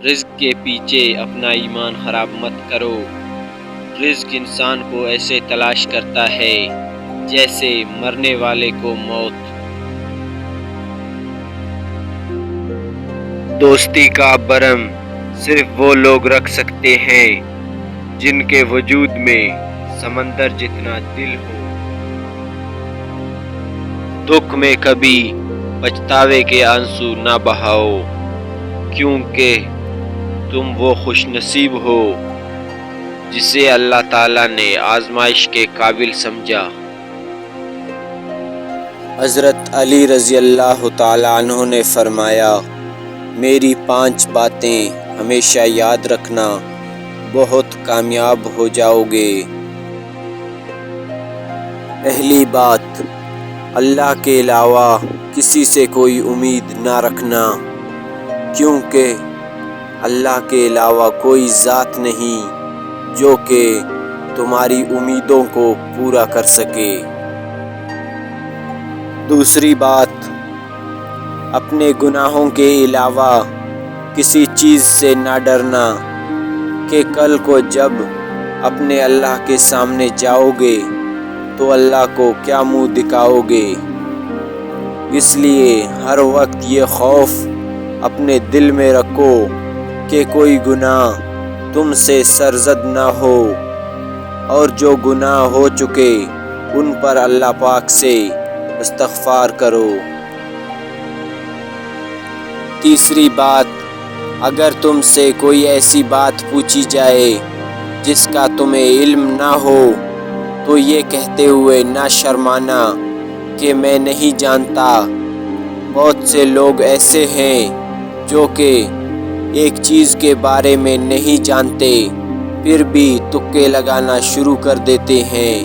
رزق کے پیچھے اپنا ایمان خراب مت کرو۔ رزق انسان کو ایسے تلاش کرتا ہے جیسے مرنے والے کو موت۔ دوستی کا بھرم صرف وہ لوگ رکھ سکتے ہیں جن کے وجود میں سمندر جتنا دل ہو۔ دکھ میں کبھی پچھتاوے کے آنسو نہ بہاؤ، کیونکہ تم وہ خوش نصیب ہو جسے اللہ تعالیٰ نے آزمائش کے قابل سمجھا۔ حضرت علی رضی اللہ تعالیٰ عنہ نے فرمایا، میری 5 باتیں ہمیشہ یاد رکھنا، بہت کامیاب ہو جاؤ گے۔ پہلی بات، اللہ کے علاوہ کسی سے کوئی امید نہ رکھنا، کیونکہ اللہ کے علاوہ کوئی ذات نہیں جو کہ تمہاری امیدوں کو پورا کر سکے۔ دوسری بات، اپنے گناہوں کے علاوہ کسی چیز سے نہ ڈرنا کہ کل کو جب اپنے اللہ کے سامنے جاؤ گے تو اللہ کو کیا منہ دکھاؤ گے۔ اس لیے ہر وقت یہ خوف اپنے دل میں رکھو کہ کوئی گناہ تم سے سرزد نہ ہو، اور جو گناہ ہو چکے ان پر اللہ پاک سے استغفار کرو۔ تیسری بات، اگر تم سے کوئی ایسی بات پوچھی جائے جس کا تمہیں علم نہ ہو تو یہ کہتے ہوئے نہ شرمانا کہ میں نہیں جانتا۔ بہت سے لوگ ایسے ہیں جو کہ ایک چیز کے بارے میں نہیں جانتے پھر بھی تکے لگانا شروع کر دیتے ہیں۔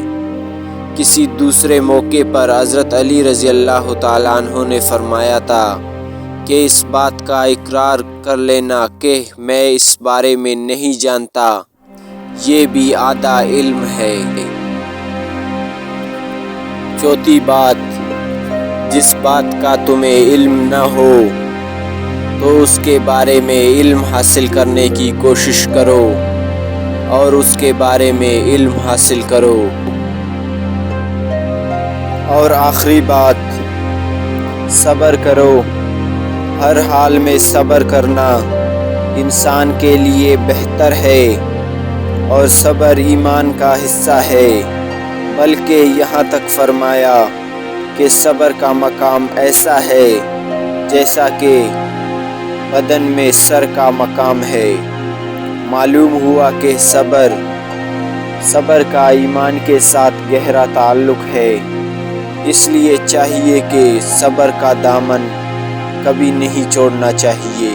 کسی دوسرے موقع پر حضرت علی رضی اللہ تعالیٰ عنہ نے فرمایا تھا کہ اس بات کا اقرار کر لینا کہ میں اس بارے میں نہیں جانتا، یہ بھی آدھا علم ہے۔ چوتھی بات، جس بات کا تمہیں علم نہ ہو تو اس کے بارے میں علم حاصل کرنے کی کوشش کرو اور اس کے بارے میں علم حاصل کرو۔ اور آخری بات، صبر کرو۔ ہر حال میں صبر کرنا انسان کے لیے بہتر ہے، اور صبر ایمان کا حصہ ہے، بلکہ یہاں تک فرمایا کہ صبر کا مقام ایسا ہے جیسا کہ بدن میں سر کا مقام ہے۔ معلوم ہوا کہ صبر کا ایمان کے ساتھ گہرا تعلق ہے، اس لیے چاہیے کہ صبر کا دامن کبھی نہیں چھوڑنا چاہیے۔